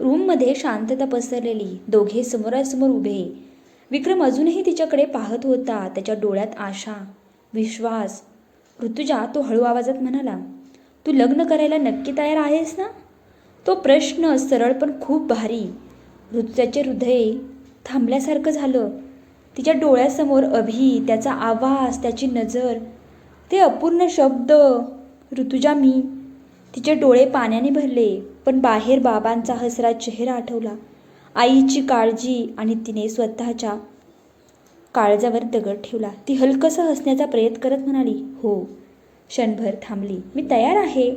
रूममध्ये शांतता पसरलेली. दोघे समोरासमोर उभे. विक्रम अजूनही तिच्याकडे पाहत होता. त्याच्या डोळ्यात आशा, विश्वास. ऋतुजा, तो हळू आवाजात म्हणाला, तू लग्न करायला नक्की तयार आहेस ना? तो प्रश्न सरळ पण खूप भारी. ऋतुजाचे हृदय थांबल्यासारखं झालं. तिच्या डोळ्यासमोर अभि, त्याचा आवाज, त्याची नजर, ते अपूर्ण शब्द, ऋतुजा मी. तिचे डोळे पाण्याने भरले. पण बाहेर बाबांचा हसरा चेहरा आठवला, आईची काळजी, आणि तिने स्वतःच्या काळजावर दगड ठेवला. ती हलकसं हसण्याचा प्रयत्न करत म्हणाली, हो. क्षणभर थांबली. मी तयार आहे.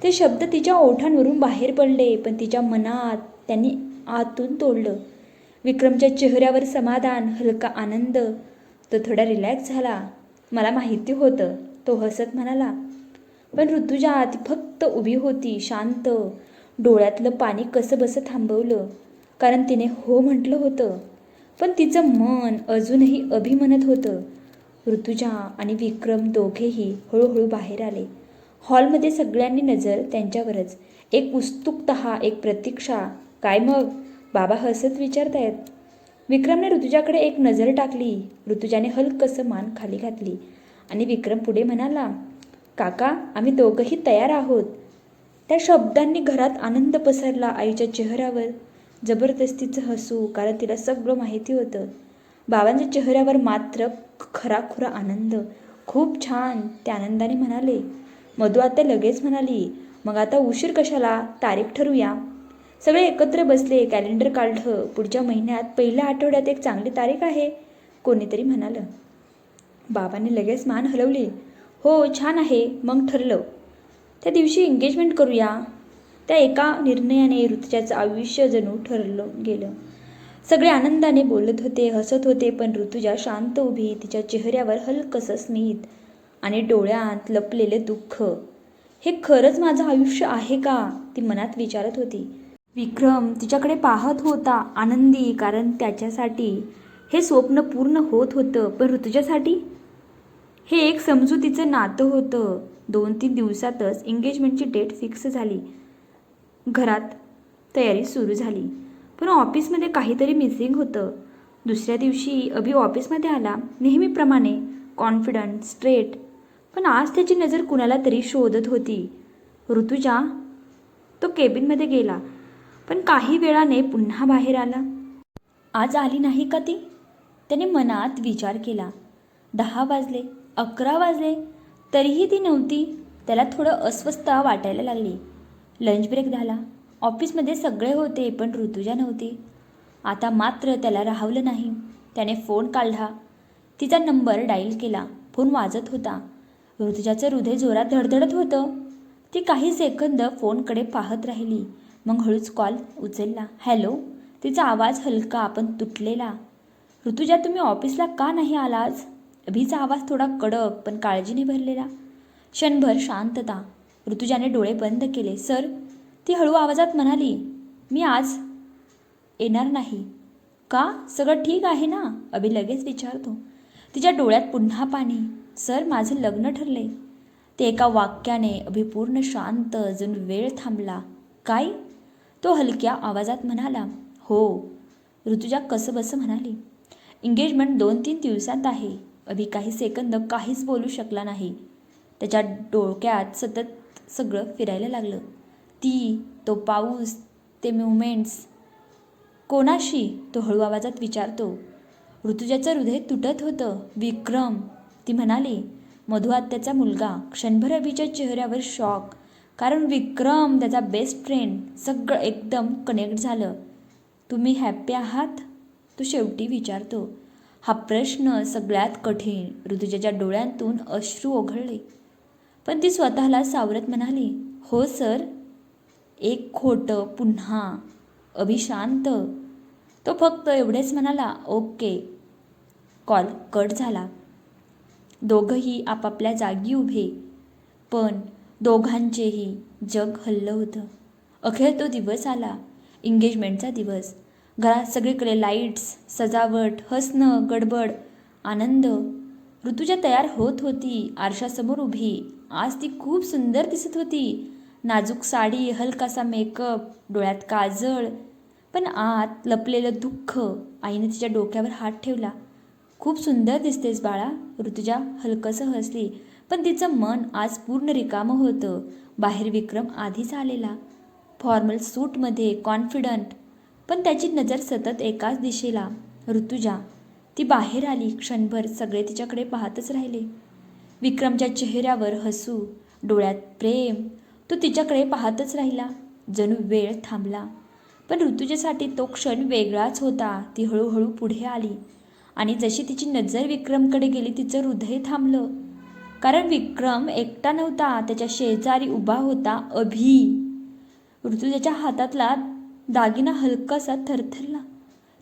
ते शब्द तिच्या ओठांवरून बाहेर पडले, पण तिच्या मनात त्यांनी आतून तोडलं. विक्रमच्या चेहऱ्यावर समाधान, हलका आनंद. तो थोडा रिलॅक्स झाला. मला माहिती होतं, तो हसत म्हणाला. पण ऋतुजा, ती फक्त उभी होती, शांत. डोळ्यातलं पाणी कसंबसं थांबवलं, कारण तिने हो म्हटलं होतं. पण तिचं मन अजूनही अभि म्हणत होतं. ऋतुजा आणि विक्रम दोघेही हळूहळू बाहेर आले. हॉलमध्ये सगळ्यांनी नजर त्यांच्यावरच. एक उत्सुकता, एक प्रतीक्षा. काय मग? बाबा हसत विचारतायत. विक्रमने ऋतुजाकडे एक नजर टाकली. ऋतुजाने हलकसं मान खाली घातली आणि विक्रम पुढे म्हणाला, काका, आम्ही दोघंही तयार आहोत. त्या शब्दांनी घरात आनंद पसरला. आईच्या चेहऱ्यावर जबरदस्तीचं हसू, कारण तिला सगळं माहिती होतं. बाबांच्या चेहऱ्यावर मात्र खराखुरा आनंद. खूप छान, ते आनंदाने म्हणाले. मधू आत्या लगेच म्हणाली, मग आता उशीर कशाला, तारीख ठरवूया. सगळे एकत्र बसले. कॅलेंडर काढलं. पुढच्या महिन्यात पहिल्या आठवड्यात एक चांगली तारीख आहे, कोणीतरी म्हणालं. बाबांनी लगेच मान हलवली. हो, छान आहे, मग ठरलं. त्या दिवशी एंगेजमेंट करूया. त्या एका निर्णयाने ऋतुजाचं आयुष्य जणू ठरलं गेलं. सगळे आनंदाने बोलत होते, हसत होते, पण ऋतुजा शांत उभी. तिच्या चेहऱ्यावर हलकसं स्मित आणि डोळ्यात लपलेले दुःख. हे खरंच माझं आयुष्य आहे का, ती मनात विचारत होती. विक्रम तिच्याकडे पाहत होता, आनंदी, कारण त्याच्यासाठी हे स्वप्न पूर्ण होत होतं. पण ऋतुजासाठी हे एक समजुतीचं नातं होतं. 2-3 दिवसातच एंगेजमेंटची डेट फिक्स झाली. घरात तयारी सुरू झाली. पण ऑफिसमध्ये काहीतरी मिसिंग होतं. दुसऱ्या दिवशी अभि ऑफिसमध्ये आला, नेहमीप्रमाणे कॉन्फिडंट, स्ट्रेट. पण आज त्याची नजर कुणाला तरी शोधत होती. ऋतुजा. तो केबिनमध्ये गेला, पण काही वेळाने पुन्हा बाहेर आला. आज आली नाही का ती? त्याने मनात विचार केला. 10 वाजले, 11 वाजले, तरीही ती नव्हती. त्याला थोडं अस्वस्थता वाटायला लागली. लंच ब्रेक झाला. ऑफिसमध्ये सगळे होते, पण ऋतुजा नव्हती. आता मात्र त्याला राहवलं नाही. त्याने फोन काढला. तिचा नंबर डायल केला. फोन वाजत होता. ऋतुजाचं हृदय जोरात धडधडत होतं. ती काही सेकंद फोनकडे पाहत राहिली, मग हळूच कॉल उचलला. हॅलो. तिचा आवाज हलका पण तुटलेला. ऋतुजा, तुम्ही ऑफिसला का नाही आला आज? अभिचा आवाज थोडा कडक पण काळजीने भरलेला. क्षणभर शांतता. ऋतुजाने डोळे बंद केले. सर, ती हळू आवाजात म्हणाली, मी आज येणार नाही. का? सगळं ठीक आहे ना? अभि लगेच विचारतो. तिच्या डोळ्यात पुन्हा पाणी. सर, माझं लग्न ठरले. ते एका वाक्याने अभि पूर्ण शांत. अजून वेळ थांबला. काय? तो हलक्या आवाजात म्हणाला. हो. ऋतुजा कसंबसं म्हणाली. एंगेजमेंट 2-3 दिवसात आहे. अभि काही सेकंद काहीच बोलू शकला नाही. त्याच्या डोक्यात सतत सगळं फिरायला लागलं. ती, तो पाऊस, ते मुवमेंट्स. कोणाशी? तो हळू आवाजात विचारतो. ऋतुजाचं हृदय तुटत होतं. विक्रम, ती म्हणाली. मधू आत्याचा मुलगा. क्षणभर अभिच्या चेहऱ्यावर शॉक, कारण विक्रम, त्याचा बेस्ट फ्रेंड. सगळं एकदम कनेक्ट झालं. तुम्ही हॅप्पी आहात? तो शेवटी विचारतो. हा प्रश्न सगळ्यात कठीण. ऋतुजाच्या डोळ्यांतून अश्रू ओघळले, पण ती स्वतःला सावरत म्हणाली, हो सर. एक खोटं पुन्हा. अभि शांत. तो फक्त एवढेच म्हणाला, ओके. कॉल कट झाला. दोघंही आपापल्या जागी उभे, पण दोघांचेही जग हललं होतं. अखेर तो दिवस आला. एंगेजमेंटचा दिवस. घरात सगळीकडे लाईट्स, सजावट, हसणं, गडबड, आनंद. ऋतुजा तयार होत होती. आरशासमोर उभी. आज ती खूप सुंदर दिसत होती. नाजूक साडी, हलकासा मेकअप, डोळ्यात काजळ, पण आत लपलेलं दुःख. आईने तिच्या डोक्यावर हात ठेवला. खूप सुंदर दिसतेस बाळा, ऋतुजा हलकसं हसली, पण तिचं मन आज पूर्ण रिकामं होतं. बाहेर विक्रम आधीच आलेला, फॉर्मल सूटमध्ये, कॉन्फिडंट, पण त्याची नजर सतत एकाच दिशेला. ऋतुजा. ती बाहेर आली. क्षणभर सगळे तिच्याकडे पाहतच राहिले. विक्रमच्या चेहऱ्यावर हसू, डोळ्यात प्रेम. तो तिच्याकडे पाहतच राहिला, जणू वेळ थांबला. पण ऋतुजेसाठी तो क्षण वेगळाच होता. ती हळूहळू पुढे आली आणि जशी तिची नजर विक्रमकडे गेली, तिचं हृदय थांबलं. कारण विक्रम एकटा नव्हता, त्याच्या शेजारी उभा होता अभि. ऋतुजाच्या हातातला दागिना हलकासा थरथरला.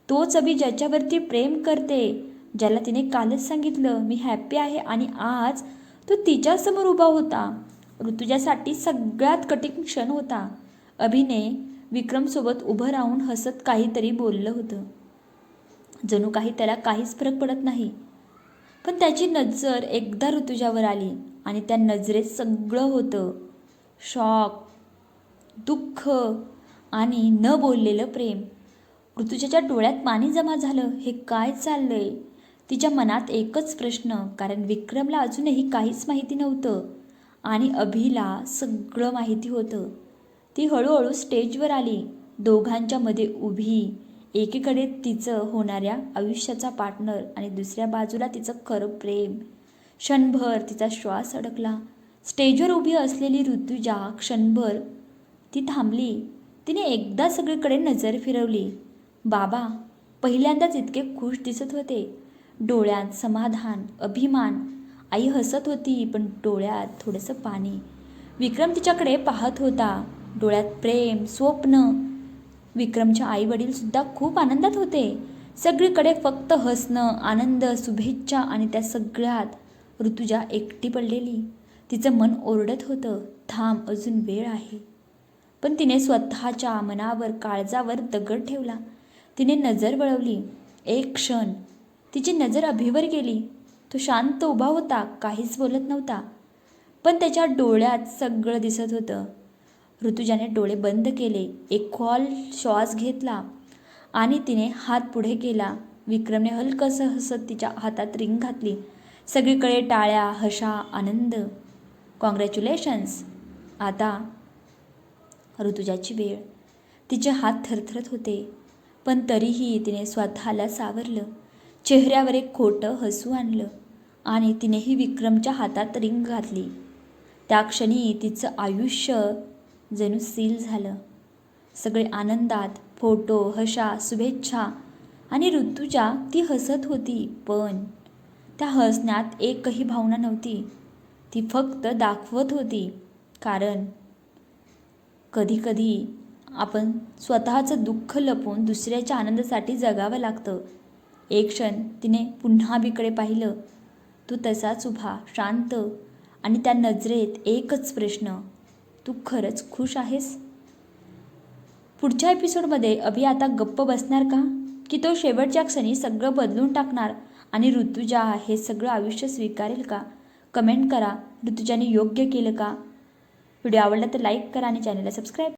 तोच अभि ज्याच्यावरती प्रेम करते, ज्याला तिने कालच सांगितलं मी हॅप्पी आहे, आणि आज तो तिच्यासमोर उभा होता. ऋतुजासाठी सगळ्यात कठीण क्षण होता. अभिने विक्रमसोबत उभं राहून हसत काहीतरी बोललं होतं. जणू काही त्याला काहीच फरक पडत नाही. पण त्याची नजर एकदा ऋतुजावर आली आणि त्या नजरेत सगळं होतं. शॉक, दुःख आणि न बोललेलं प्रेम. ऋतुजाच्या डोळ्यात पाणी जमा झालं. हे काय चाललंय? तिच्या मनात एकच प्रश्न, कारण विक्रमला अजूनही काहीच माहिती नव्हतं आणि अभिला सगळं माहिती होतं. ती हळूहळू स्टेजवर आली, दोघांच्या मध्ये उभी. एकीकडे तिचं होणाऱ्या आयुष्याचा पार्टनर आणि दुसऱ्या बाजूला तिचं खरं प्रेम. क्षणभर तिचा श्वास अडकला. स्टेजवर उभी असलेली ऋतुजा क्षणभर ती थांबली. तिने एकदा सगळीकडे नजर फिरवली. बाबा पहिल्यांदाच इतके खुश दिसत होते. डोळ्यात समाधान, अभिमान. आई हसत होती, पण डोळ्यात थोडंसं पाणी. विक्रम तिच्याकडे पाहत होता, डोळ्यात प्रेम, स्वप्न. विक्रमच्या आई वडील सुद्धा खूप आनंदात होते. सगळीकडे फक्त हसणं, आनंद, शुभेच्छा, आणि त्या सगळ्यात ऋतुजा एकटी पडलेली. तिचं मन ओरडत होतं, थांब, अजून वेळ आहे. पण तिने स्वतःच्या मनावर, काळजावर दगड ठेवला. तिने नजर वळवली. एक क्षण तिची नजर अभिवर गेली. तो शांत उभा होता, काहीच बोलत नव्हता, पण त्याच्या डोळ्यात सगळं दिसत होतं. ऋतुजाने डोळे बंद केले, एक खोल श्वास घेतला आणि तिने हात पुढे केला. विक्रमने हलकसं हसत तिच्या हातात रिंग घातली. सगळीकडे टाळ्या, हशा, आनंद. कॉंग्रॅच्युलेशन्स. आता ऋतुजाची वेळ. तिचे हात थरथरत होते, पण तरीही तिने स्वतःला सावरलं. चेहऱ्यावर एक खोटं हसू आणलं आणि तिनेही विक्रमच्या हातात रिंग घातली. त्या क्षणी तिचं आयुष्य जणू सील झालं. सगळे आनंदात, फोटो, हशा, शुभेच्छा, आणि ऋतुजा ती हसत होती, पण त्या हसण्यात एकही भावना नव्हती. ती फक्त दाखवत होती. कारण कधीकधी आपण स्वतःचं दुःख लपवून दुसऱ्याच्या आनंदासाठी जगावं लागतं. एक क्षण तिने पुन्हा अभिकडे पाहिलं. तू तसाच उभा, शांत, आणि त्या नजरेत एकच प्रश्न, तू खरंच खुश आहेस? पुढच्या एपिसोडमध्ये अभि आता गप्प बसणार का, की तो शेवटच्या क्षणी सगळं बदलून टाकणार आणि ऋतुजा हे सगळं आयुष्य स्वीकारेल का? कमेंट करा. ऋतुजाने योग्य केलं का? व्हिडिओ आवडला तर लाईक करा आणि चॅनलला सबस्क्राईब